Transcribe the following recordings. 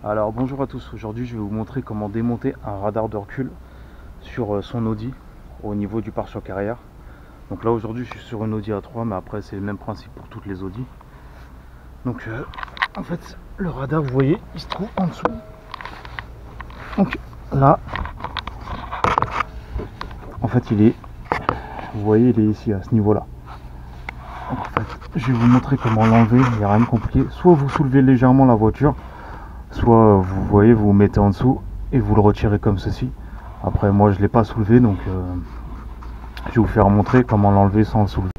Alors bonjour à tous, aujourd'hui je vais vous montrer comment démonter un radar de recul sur son Audi au niveau du pare-choc arrière. Donc là aujourd'hui je suis sur une Audi A3, mais après c'est le même principe pour toutes les Audi. Donc en fait le radar, vous voyez, il se trouve en dessous. Donc là en fait il est, vous voyez, il est ici à ce niveau là. Donc en fait je vais vous montrer comment l'enlever, il n'y a rien de compliqué. Soit vous soulevez légèrement la voiture, soit vous voyez, vous mettez en dessous et vous le retirez comme ceci. Après moi je l'ai pas soulevé, donc je vais vous faire montrer comment l'enlever sans le soulever.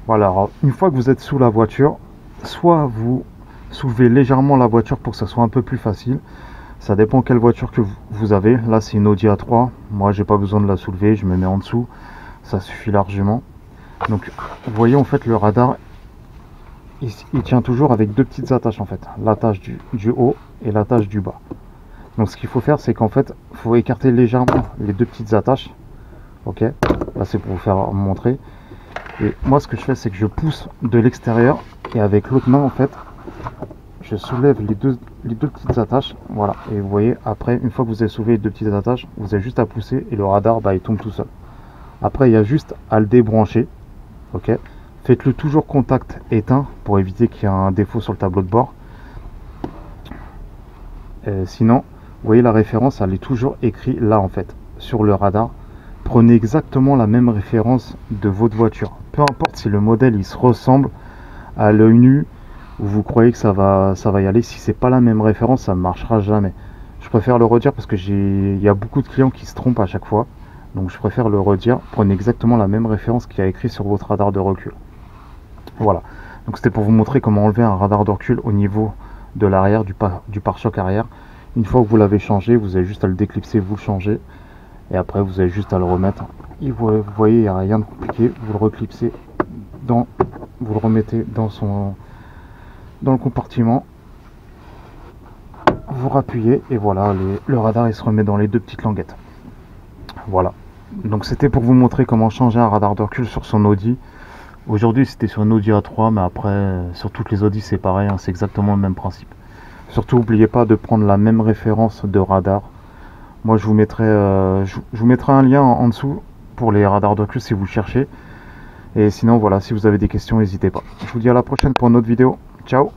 Voilà, alors, une fois que vous êtes sous la voiture, soit vous soulevez légèrement la voiture pour que ça soit un peu plus facile. Ça dépend quelle voiture que vous avez. Là c'est une Audi A3, moi j'ai pas besoin de la soulever, je me mets en dessous, ça suffit largement. Donc vous voyez en fait le radar, il tient toujours avec deux petites attaches en fait, l'attache du haut et l'attache du bas. Donc ce qu'il faut faire, c'est qu'en fait il faut écarter légèrement les deux petites attaches. Ok, là c'est pour vous faire montrer. Et moi ce que je fais, c'est que je pousse de l'extérieur et avec l'autre main en fait je soulève les deux petites attaches. Voilà, et vous voyez, après une fois que vous avez soulevé les deux petites attaches, vous avez juste à pousser et le radar il tombe tout seul. Après il y a juste à le débrancher. Ok, faites-le toujours contact éteint pour éviter qu'il y ait un défaut sur le tableau de bord. Sinon, vous voyez, la référence, elle est toujours écrite là en fait, sur le radar. Prenez exactement la même référence de votre voiture. Peu importe si le modèle il se ressemble à l'œil nu, ou vous croyez que ça va y aller. Si c'est pas la même référence, ça ne marchera jamais. Je préfère le redire parce que il y a beaucoup de clients qui se trompent à chaque fois. Donc je préfère le redire. Prenez exactement la même référence qui a écrit sur votre radar de recul. Voilà, donc c'était pour vous montrer comment enlever un radar de recul au niveau de l'arrière, du pare-choc arrière. Une fois que vous l'avez changé, vous avez juste à le déclipser, vous le changez, et après vous avez juste à le remettre. Et vous voyez, il n'y a rien de compliqué, vous le reclipsez, vous le remettez dans le compartiment, vous rappuyez, et voilà, le radar il se remet dans les deux petites languettes. Voilà, donc c'était pour vous montrer comment changer un radar de recul sur son Audi. Aujourd'hui c'était sur une Audi A3, mais après sur toutes les Audi c'est pareil, hein, c'est exactement le même principe. Surtout n'oubliez pas de prendre la même référence de radar. Moi je vous mettrai un lien en dessous pour les radars de recul si vous le cherchez. Et sinon voilà, si vous avez des questions, n'hésitez pas. Je vous dis à la prochaine pour une autre vidéo. Ciao.